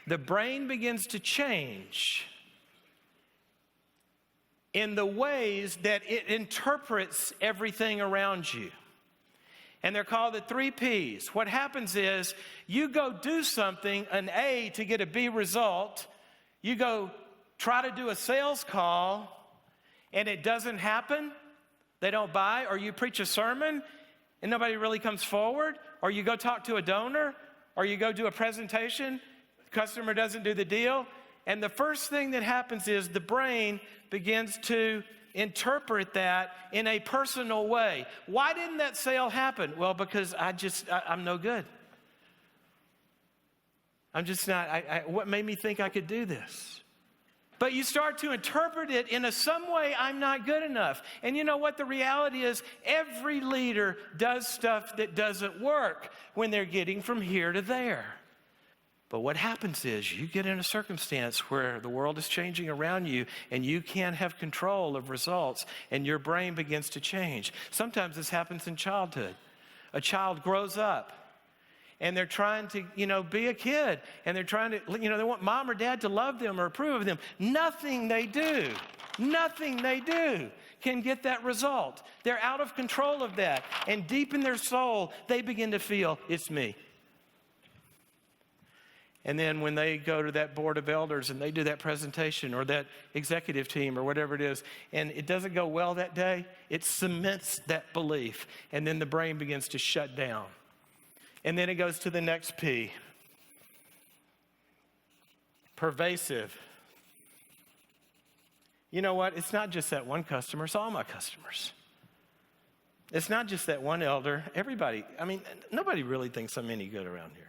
the brain begins to change in the ways that it interprets everything around you. And they're called the 3 Ps. What happens is you go do something, an A to get a B result. You go try to do a sales call and it doesn't happen. They don't buy. Or you preach a sermon and nobody really comes forward. Or you go talk to a donor. Or you go do a presentation. The customer doesn't do the deal. And the first thing that happens is the brain begins to interpret that in a personal way. Why didn't that sale happen? Well, because I'm no good. I'm just not, what made me think I could do this? But you start to interpret it in some way, I'm not good enough. And you know what the reality is? Every leader does stuff that doesn't work when they're getting from here to there. But what happens is you get in a circumstance where the world is changing around you and you can't have control of results and your brain begins to change. Sometimes this happens in childhood. A child grows up and they're trying to, be a kid and they're trying to, they want mom or dad to love them or approve of them. Nothing they do can get that result. They're out of control of that. And deep in their soul, they begin to feel, it's me. And then when they go to that board of elders and they do that presentation or that executive team or whatever it is, and it doesn't go well that day, it cements that belief. And then the brain begins to shut down. And then it goes to the next P. Pervasive. You know what? It's not just that one customer, it's all my customers. It's not just that one elder. Everybody, nobody really thinks I'm any good around here.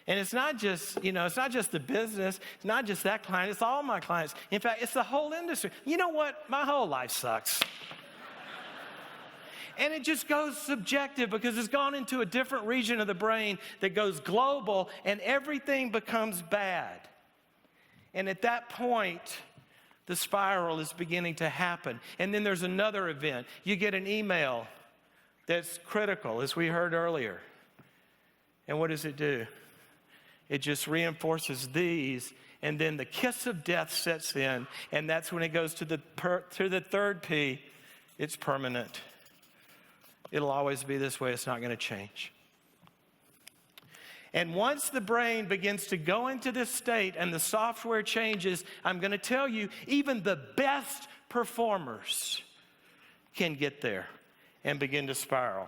And it's not just, it's not just the business. It's not just that client. It's all my clients. In fact, it's the whole industry. You know what? My whole life sucks. And it just goes subjective because it's gone into a different region of the brain that goes global and everything becomes bad. And at that point, the spiral is beginning to happen. And then there's another event. You get an email that's critical, as we heard earlier. And what does it do? It just reinforces these, and then the kiss of death sets in, and that's when it goes to the third P. It's permanent. It'll always be this way. It's not going to change. And once the brain begins to go into this state and the software changes, I'm going to tell you, even the best performers can get there and begin to spiral.